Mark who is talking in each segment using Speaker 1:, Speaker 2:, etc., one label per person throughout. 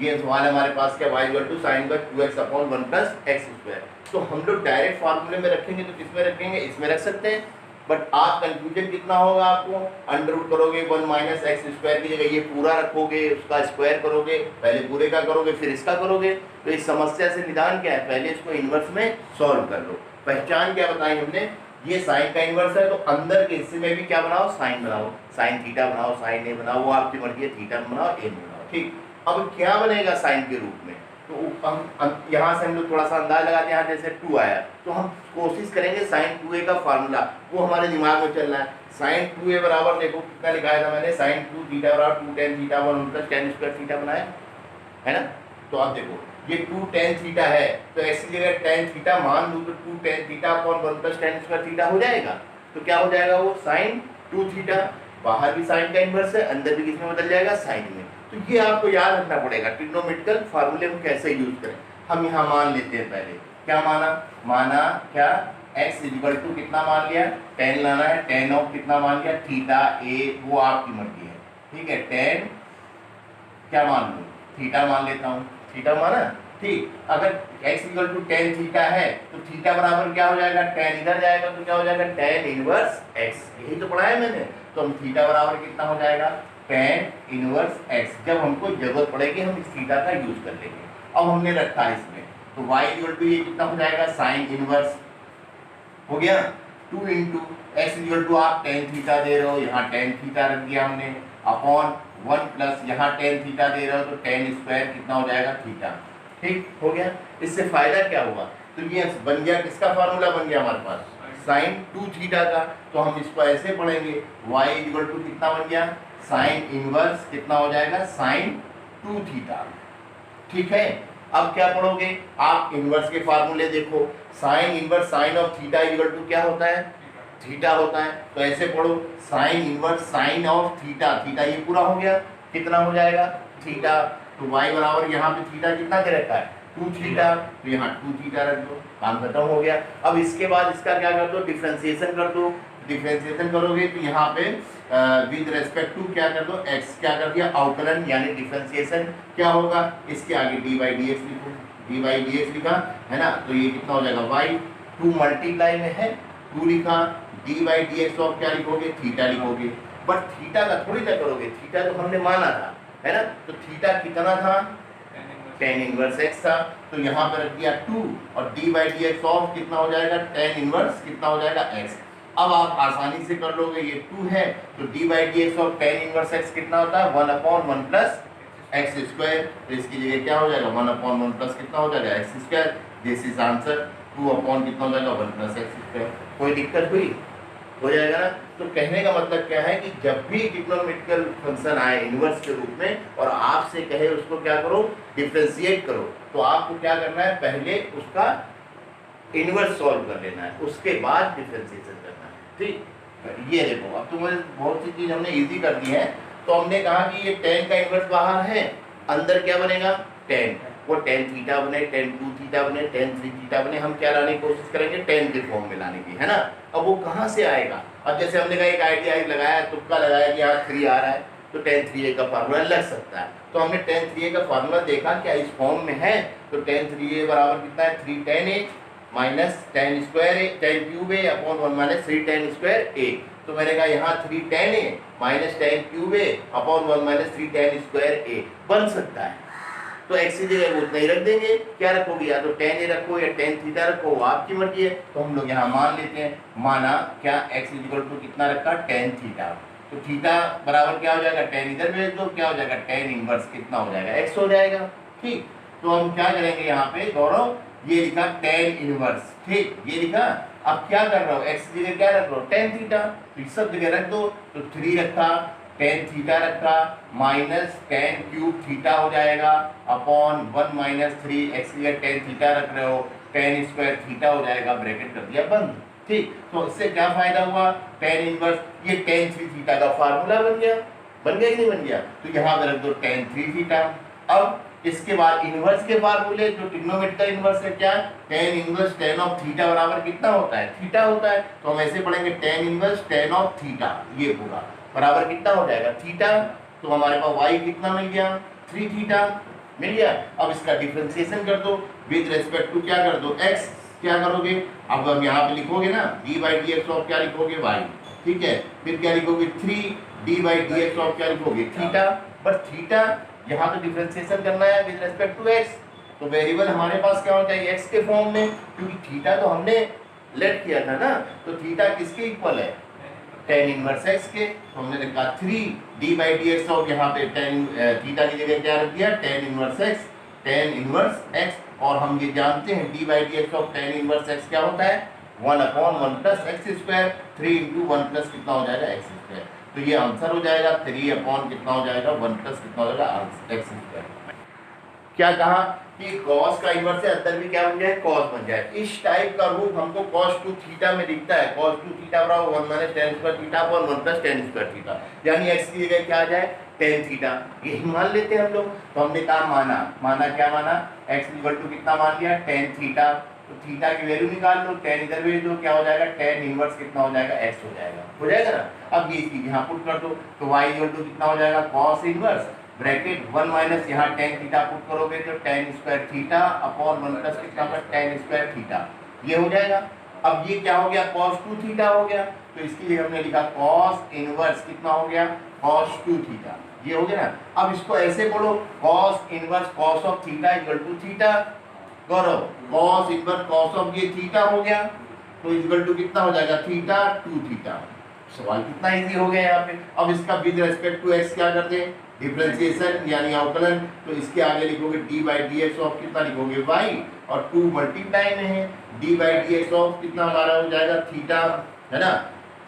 Speaker 1: ये सवाल हमारे पास क्या, y equal to sine by 2x upon 1 plus x square. तो हम लोग डायरेक्ट फार्मूले में रखेंगे तो किस में रखेंगे, इसमें रख सकते हैं, बट आप कंफ्यूजन कितना होगा आपको, अंडर रूट करोगे 1 माइनस एक्स स्क्वायर की जगह ये पूरा रखोगे, उसका स्क्वायर करोगे, पहले पूरे का करोगे फिर इसका करोगे। तो इस समस्या से निदान क्या है, पहले इसको इन्वर्स में सॉल्व कर लो। पहचान क्या बताई हमने, ये साइन का इन्वर्स है तो अंदर के हिस्से में भी क्या बनाओ, साइन बनाओ, साइन थीटा बनाओ, साइन ए बनाओ, वो आपकी मर्जी है, थीटा बनाओ, ए बनाओ, ठीक। अब क्या बनेगा साइन के रूप में, तो हम यहाँ से हम लोग थोड़ा सा अंदाज लगाते हैं, यहाँ जैसे 2 आया तो हम कोशिश करेंगे साइन 2a का फार्मूला वो हमारे दिमाग में चलना है। साइन 2a बराबर देखो कितना लिखाया था मैंने, साइन 2 थीटा बराबर 2 tan theta 1 plus tan square theta बनाया है ना। तो आप देखो ये 2 tan थीटा है तो ऐसी जगह tan थीटा मान लूँ तो 2 tan theta upon 1 plus tan square theta हो जाएगा। तो क्या हो जाएगा वो साइन 2 थीटा, बाहर भी साइन का इन्वर्स है, अंदर भी किसमें बदल जाएगा, साइन में। तो ये आपको याद रखना पड़ेगा ट्रिग्नोमेट्रिकल फार्मूले को कैसे यूज करें। हम यहाँ मान लेते हैं, पहले क्या माना क्या x इक्वल टू कितना मान लिया, tan लाना है, tan ऑफ कितना मान लिया, थीटा a, वो आपकी मर्जी है, ठीक है। tan क्या मान लूँ, थीटा मान लेता हूँ, थीटा माना, ठीक। अगर x equal to tan theta है तो थीटा बराबर क्या हो जाएगा, tan इधर जाएगा तो क्या हो जाएगा, tan इनवर्स x, यही तो पढ़ा है मैंने। तो हम थीटा बराबर कितना हो जाएगा, tan इनवर्स x। जब हमको जरूरत पड़ेगी हम इस थीटा का यूज कर लेंगे। अब हमने रखा है इसमें तो y इक्वल टू ये कितना हो जाएगा, साइन इनवर्स हो गया 2 इंटू एक्स इक्वल टू आप tan थीटा दे रहे हो, यहाँ tan थीटा रख दिया हमने, अपॉन 1 प्लस यहाँ tan थीटा दे रहे हो तो tan स्क्वायर कितना हो जाएगा, थीटा, ठीक हो गया। इससे फायदा क्या हुआ, तो ये बन गया, किसका फार्मूला बन गया हमारे पास, साइन 2 थीटा का। तो हम इसको ऐसे पढ़ेंगे y इक्वल टू कितना बन गया, साइन इनवर्स कितना हो जाएगा, साइन 2 थीटा, ठीक है। अब क्या पढ़ोगे आप, इनवर्स के फार्मूले देखो, sine inverse sine of theta equal to क्या होता है, थीटा होता है। तो ऐसे पढ़ो sine inverse sine of theta, theta ये पूरा हो गया, कितना हो जाएगा, थीटा। तो y बराबर यहाँ पे थीटा कितना दे रखा है, 2 थीटा, तो यहाँ 2 थीटा रख दो, काम खत्म हो गया। अब इसके बाद इसका क्या कर दो, डिफरेंशिएशन कर दो। डिफरेंशिएशन करोगे तो यहाँ पे विद रेस्पेक्ट टू क्या कर दो, x क्या कर दिया, अवकलन यानी डिफरेंशिएशन क्या होगा, इसके आगे डी बाई डी एक्स लिखो, डी बाई डी एक्स लिखा है ना, तो ये कितना हो जाएगा y, 2 मल्टीप्लाई में है 2 लिखा, डी बाई डी एक्स और क्या लिखोगे, थीटा लिखोगे। बट थीटा का थोड़ी क्या करोगे, थीटा तो हमने माना था है ना, तो थीटा कितना था, tan इनवर्स x था, तो यहाँ पर रख दिया 2 और D by D x of कितना हो जाएगा, tan इनवर्स कितना हो जाएगा, x। अब आप आसानी से कर लोगे, ये 2 है तो D by D x of tan inverse x कितना होता है, 1 अपॉन 1 प्लस एक्स स्क्वायर। तो इसकी जगह क्या हो जाएगा, 1 अपॉन 1 प्लस कितना हो जाएगा, x square. This is answer, 2 upon कितना हो जाएगा, 1 प्लस एक्स स्क्वायर। कोई दिक्कत हुई, हो जाएगा ना। तो कहने का मतलब क्या है कि जब भी ट्रिग्नोमेट्रिकल फंक्शन आए इनवर्स के रूप में और आपसे कहे उसको क्या करो, डिफरेंशिएट करो, तो आपको क्या करना है, पहले उसका इनवर्स सॉल्व कर लेना है, उसके बाद डिफरेंशिएशन करना है, ठीक। ये देखो अब तो मुझे बहुत सी चीज हमने इजी कर दी है। तो हमने कहा कि ये tan का इनवर्स बाहर है, अंदर क्या बनेगा, tan, वो tan थीटा बने, tan 2 थीटा बने, tan 3 थीटा बने। हम क्या लाने की कोशिश करेंगे, tan के फॉर्म में लाने की, है ना। अब वो कहाँ से आएगा, अब जैसे हमने कहा एक आइडिया लगाया, तुक्का लगाया कि यहाँ 3 आ रहा है तो tan 3a का फार्मूला लग सकता है। तो हमने tan 3a का फार्मूला देखा क्या इस फॉर्म में है, तो tan 3a बराबर कितना है, 3 tan a minus tan square a, tan cube a upon 1 minus 3 tan square a। तो मैंने कहा यहाँ 3 tan a minus tan cube a upon 1 minus 3 tan square a बन सकता है। तो x की जगह वो उतना ही रख देंगे, क्या रखोगे, या तो tan a रखो या tan थीटा रखो, वो आपकी मर्जी है। तो हम लोग यहाँ मान लेते हैं, माना क्या x इक्वल टू कितना रखा, tan थीटा। तो थीटा बराबर क्या हो जाएगा, tan इधर भेज दो, क्या हो जाएगा, tan इनवर्स कितना हो जाएगा, x हो जाएगा, ठीक। तो हम क्या करेंगे यहाँ पे गौरव, ये लिखा tan इनवर्स, ठीक, ये लिखा। अब क्या कर रहा हो, x की जगह क्या रख रहा हो, tan थीटा, तो इस सब जगह रख दो। तो 3 रखा, tan थीटा रखा, माइनस tan क्यूब थीटा हो जाएगा अपॉन 1 माइनस 3 x की जगह tan थीटा रख रहे हो, tan स्क्वायर थीटा हो जाएगा, ब्रैकेट कर दिया बंद, ठीक। तो इससे क्या फायदा हुआ, tan इनवर्स ये tan 3 थीटा का फार्मूला बन गया कि नहीं बन गया। तो यहाँ पे रख दो tan 3 थीटा। अब इसके बाद इनवर्स के फार्मूले, जो ट्रिग्नोमेट्रिकल इनवर्स है क्या, tan inverse tan of theta बराबर कितना होता है, थीटा होता है। तो हम ऐसे पढ़ेंगे tan inverse tan of theta, ये पूरा बराबर कितना हो जाएगा, थीटा। तो हमारे पास y कितना मिल गया, 3 थीटा, मिल गया। अब इसका डिफरेंशिएशन कर दो विद रेस्पेक्ट टू क्या कर दो x, क्या करोगे अब यहाँ पे लिखोगे ना D by D x of क्या लिखोगे y, ठीक है। फिर क्या लिखोगे 3 D by D x of क्या लिखोगे थीटा, पर थीटा यहाँ तो डिफरेंशिएशन करना है विद रेस्पेक्ट टू x, तो वेरिएबल हमारे पास क्या होता है x के फॉर्म में, क्योंकि थीटा तो हमने लेट किया था ना, तो थीटा किसके इक्वल है tan इनवर्स x के, तो हमने लिखा 3 d by D x of यहाँ पे tan थीटा की जगह क्या रख दिया tan inverse x, tan inverse x, और हम ये जानते हैं d by D x of tan inverse x क्या होता है 1/1 plus x square, 3 into 1 plus कितना हो जाएगा एक्स स्क्वायर, तो ये आंसर हो जाएगा 3 अपॉन कितना हो जाएगा 1 प्लस कितना हो जाएगा एक्स स्क्वायर। क्या कहा कि cos का इन्वर्स है, अंदर भी क्या बन जाए cos बन जाए। इस टाइप का रूप हमको cos 2 थीटा में दिखता है, cos 2 थीटा बराबर 1 minus tan square theta upon 1 plus tan square theta, यानी x की जगह क्या आ जाए tan थीटा, यही मान लेते हैं हम लोग। तो हमने कहा माना क्या माना x इक्वल टू कितना मान लिया tan थीटा, तो थीटा की वैल्यू निकाल लो, tan इधर भेज दो, क्या हो जाएगा tan इनवर्स कितना हो जाएगा x हो जाएगा ना। अब ये चीज यहाँ पुट कर दो, तो y इक्वल टू कितना हो जाएगा cos इनवर्स ब्रैकेट 1 माइनस यहाँ tan थीटा पुट करोगे तो tan square theta upon 1 plus कितना का tan स्क्वायर थीटा, ये हो जाएगा। अब ये क्या हो गया cos 2 थीटा हो गया, तो इसके लिए हमने लिखा cos इनवर्स कितना हो गया cos 2 थीटा, ये हो गया ना। अब इसको ऐसे बोलो cos inverse cos of theta equal to theta, Gaurav cos inverse cos of ये थीटा हो गया, तो इक्वल टू कितना हो जाएगा थीटा 2 थीटा। सवाल कितना इजी हो गया यहाँ पे। अब इसका विद रेस्पेक्ट टू x क्या करते हैं डिफरेंशिएशन यानी अवकलन, तो इसके आगे लिखोगे d by D x of कितना लिखोगे y, और 2 मल्टीप्लाई में है d by D x of कितना हमारा हो जाएगा थीटा, है ना।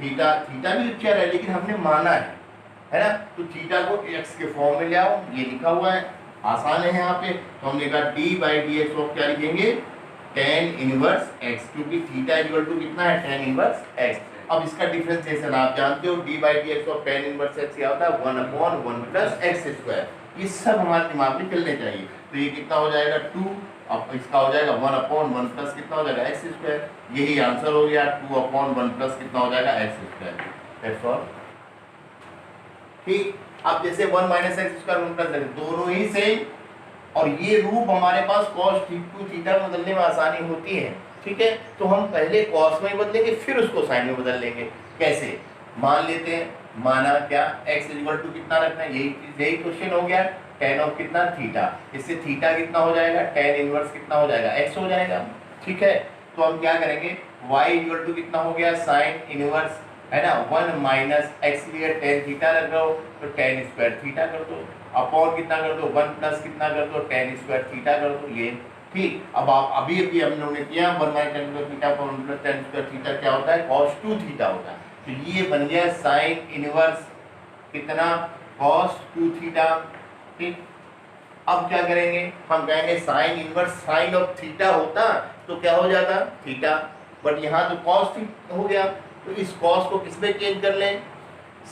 Speaker 1: थीटा भी अक्षर है लेकिन हमने माना है ना, तो थीटा को x के फॉर्म में ले आओ, ये लिखा हुआ है आसान है यहाँ पे, तो हमने कहा d by D x of क्या लिखेंगे tan इनवर्स x, क्योंकि थीटा इक्वल टू कितना है tan इनवर्स x। अब इसका डिफरेंशिएशन आप जानते हो d by D x of tan inverse x क्या होता है 1/1 प्लस एक्स स्क्वायर, ये सब हमारे दिमाग में चलने चाहिए। तो ये कितना हो जाएगा 2, अब इसका हो जाएगा 1/1 प्लस कितना हो जाएगा एक्स स्क्वायर, यही आंसर हो गया 2/1 प्लस कितना हो जाएगा एक्स स्क्वायर, दैट्स ऑल। ठीक, अब जैसे 1 minus x square 1 plus x दोनों ही सेम, और ये रूप हमारे पास cos 2 थीटा बदलने में आसानी होती है, ठीक है। तो हम पहले cos में बदलेंगे फिर उसको sin में बदल लेंगे। कैसे मान लेते हैं, माना क्या x इक्वल टू कितना रखना है, यही क्वेश्चन हो गया tan ऑफ कितना थीटा, इससे थीटा कितना हो जाएगा tan इनवर्स कितना हो जाएगा x हो जाएगा, ठीक है। तो हम क्या करेंगे y इक्वल टू कितना हो गया sin इनवर्स, है ना 1 माइनस एक्स लिए tan थीटा रख दो, तो tan स्क्वायर थीटा कर दो, अपॉन कितना कर दो 1 प्लस कितना कर दो tan स्क्वायर थीटा कर दो, ये ठीक। अब आप अभी हम लोगों ने किया 1 minus tan square theta upon 1 plus tan square theta क्या होता है cos 2 थीटा होता है, तो ये बन गया sin इनवर्स कितना cos 2 थीटा, ठीक। अब क्या करेंगे, हम कहेंगे sin inverse sin of theta होता तो क्या हो जाता थीटा, बट यहाँ तो cos हो गया, तो इस cos को किस में चेंज कर लें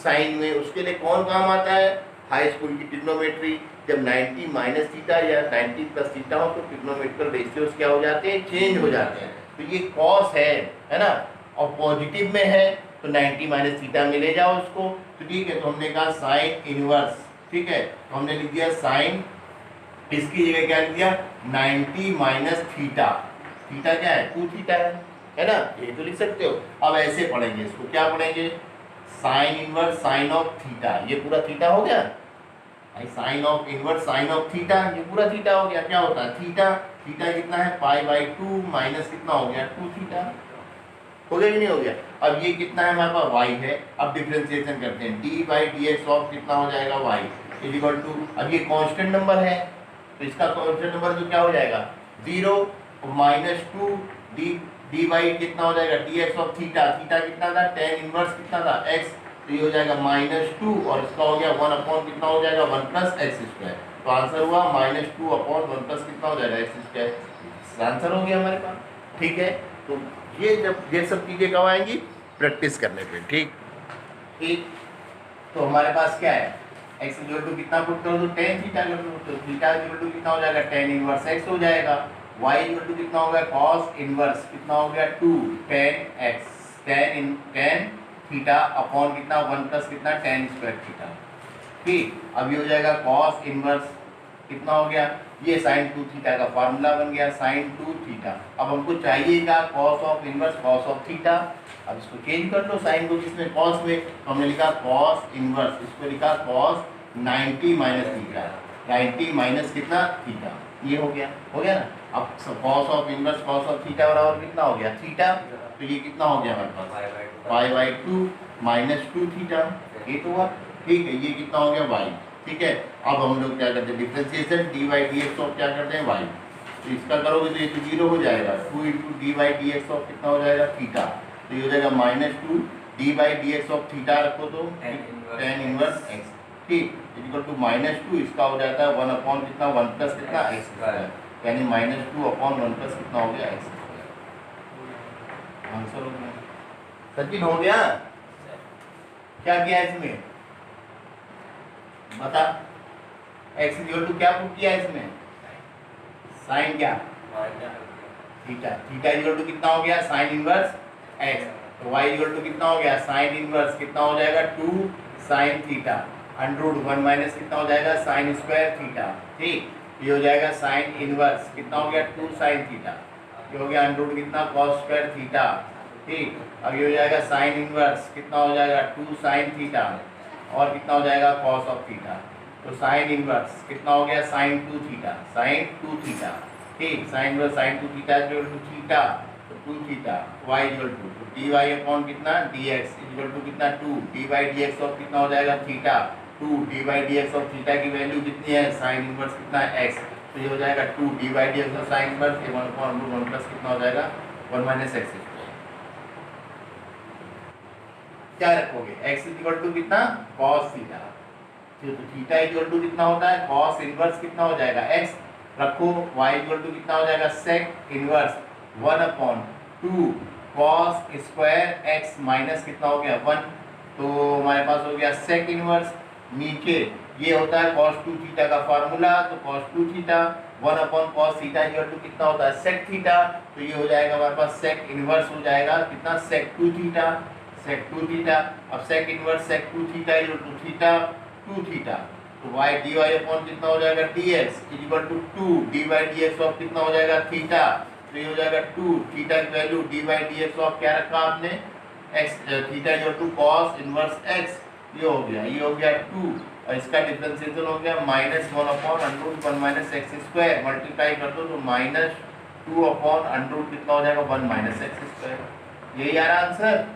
Speaker 1: sin में, उसके लिए कौन काम आता है हाई स्कूल की ट्रिग्नोमेट्री, जब 90 माइनस थीटा या 90 प्लस थीटा हो तो ट्रिग्नोमेट्रिकल रेशियोज क्या हो जाते हैं चेंज हो जाते हैं, तो ये cos है ना, और पॉजिटिव में है तो 90 माइनस थीटा में ले जाओ उसको, तो ठीक है। तो हमने कहा sin इनवर्स, ठीक है, तो हमने लिख दिया sin, इसकी जगह क्या लिख दिया 90 माइनस थीटा, थीटा क्या है 2 थीटा है ना, ये तो लिख सकते हो। अब ऐसे पढ़ेंगे इसको, क्या पढ़ेंगे sin inverse sin of theta, ये पूरा थीटा हो गया, sin of inverse sin of theta, ये पूरा थीटा हो गया, क्या होता है थीटा, थीटा कितना है π/2 माइनस कितना हो गया 2 थीटा, हो गया कि नहीं हो गया। अब ये कितना है हमारे पास y है, अब डिफरेंशिएशन करते हैं d by D x of कितना हो जाएगा y इज इक्वल टू, अब ये कांस्टेंट नंबर है तो इसका कांस्टेंट नंबर तो क्या हो जाएगा 0 माइनस 2 डी बाई कितना हो जाएगा D x of theta, theta कितना था tan इनवर्स कितना था x, तो ये हो जाएगा -2 और इसका हो गया 1 अपॉन कितना हो जाएगा 1 प्लस एक्स स्क्वायर, तो आंसर हुआ -2 अपॉन 1 प्लस कितना हो जाएगा एक्स स्क्वायर, आंसर हो गया हमारे पास, ठीक है। तो ये जब ये सब चीज़ें कब आएंगी प्रैक्टिस करने पे, ठीक ठीक। तो हमारे पास क्या है x इक्वल टू कितना पुट करो तो tan थीटा कर दो, तो थीटा इक्वल टू कितना हो जाएगा tan इनवर्स x हो जाएगा, y इक्वल टू कितना हो गया cos इनवर्स कितना हो गया 2 tan x, tan theta upon कितना 1 प्लस कितना tan स्क्वायर थीटा, ठीक। अब ये हो जाएगा cos इनवर्स कितना हो गया, ये साइन 2 थीटा का फार्मूला बन गया, साइन 2 थीटा। अब हमको चाहिएगा cos of inverse cos of theta. अब इसको चेंज कर लो, साइन को किसमें, कॉस में, तो हमने लिखा कॉस इनवर्स, इसको लिखा कॉस 90 माइनस थीटा, 90 माइनस कितना थीटा, ये हो गया ना। अब cos of inverse cos of theta बराबर कितना हो गया, थीटा, तो ये कितना हो गया हमारे पास, पाई/2 माइनस 2 थीटा, ये तो हुआ, ठीक है। ये कितना हो गया, वाई, ठीक है। अब हम लोग क्या करते हैं, डिफरेंशिएशन dy/dx ऑफ क्या करते हैं, वाई, तो इसका करोगे तो ये तो 0 हो जाएगा, 2 × dy/dx ऑफ कितना हो जाएगा, थीटा, तो ये हो जाएगा -2 dy/dx ऑफ थीटा, रखो तो tan इनवर्स x, ठीक, इक्वल टू -2, इसका हो जाता है 1 अपॉन कितना, 1 प्लस कितना x स्क्वायर, यानी -2 अपॉन 1 प्लस कितना हो गया, x स्क्वायर। आंसर हो गया, सचिन हो गया, क्या किया इसमें बता, x इक्वल टू क्या पुट किया इसमें, साइन क्या, थीटा, थीटा इक्वल टू कितना हो गया, साइन इनवर्स x, तो y इक्वल टू कितना हो गया, साइन इनवर्स कितना हो जाएगा, 2 साइन थीटा, √1 माइनस कितना हो जाएगा, साइन स्क्वायर थीटा, ठीक, ये हो जाएगा साइन इनवर्स कितना हो गया, 2 साइन थीटा, ये हो गया √ कितना, कॉस स्क्वायर थीटा, ठीक। अब ये हो जाएगा साइन इनवर्स कितना हो जाएगा, 2 साइन थीटा, और कितना हो जाएगा, कॉस ऑफ थीटा, तो साइन इनवर्स कितना हो गया, साइन 2 थीटा, साइन 2 थीटा, ठीक, sine inverse sine 2 theta equal to theta, तो 2 थीटा, y इक्वल टू, तो dy अपॉन कितना, dx इक्वल टू कितना, 2 dy/dx ऑफ कितना हो जाएगा, थीटा, 2 dy/dx ऑफ थीटा की वैल्यू कितनी है, साइन इनवर्स कितना है, x, तो ये हो जाएगा 2 dy/dx ऑफ साइन इनवर्स, ये 1 अपॉन √1 प्लस कितना हो जाएगा, 1 माइनस x स्क्वायर। क्या रखोगे, x इक्वल टू कितना, cos थीटा, तो थीटा इक्वल टू कितना होता है, cos इनवर्स कितना हो जाएगा, x, रखो, y इक्वल टू कितना हो जाएगा, sec inverse 1 upon 2 cos square x minus कितना हो गया, 1, तो हमारे पास हो गया sec इनवर्स, नीचे ये होता है cos 2 थीटा का फार्मूला, तो cos 2 theta 1 upon cos theta equal to कितना होता है, sec थीटा, तो ये हो जाएगा हमारे पास sec इनवर्स हो जाएगा कितना, sec 2 थीटा, sec 2 थीटा, अब sec inverse sec 2 theta equal to theta 2 theta, तो y dy अपॉन कितना हो जाएगा, dx equal to 2 dy/dx of कितना हो जाएगा, थीटा, तो ये हो जाएगा 2 थीटा की वैल्यू dy/dx ऑफ क्या रखा आपने, x, theta equal to cos inverse x, ये हो गया 2, और इसका डिफरेंशिएशन हो गया -1 upon √1 minus x square, multiply कर दो तो -2 अपॉन √ कितना हो जाएगा, 1 माइनस x स्क्वायर, यही आ रहा आंसर।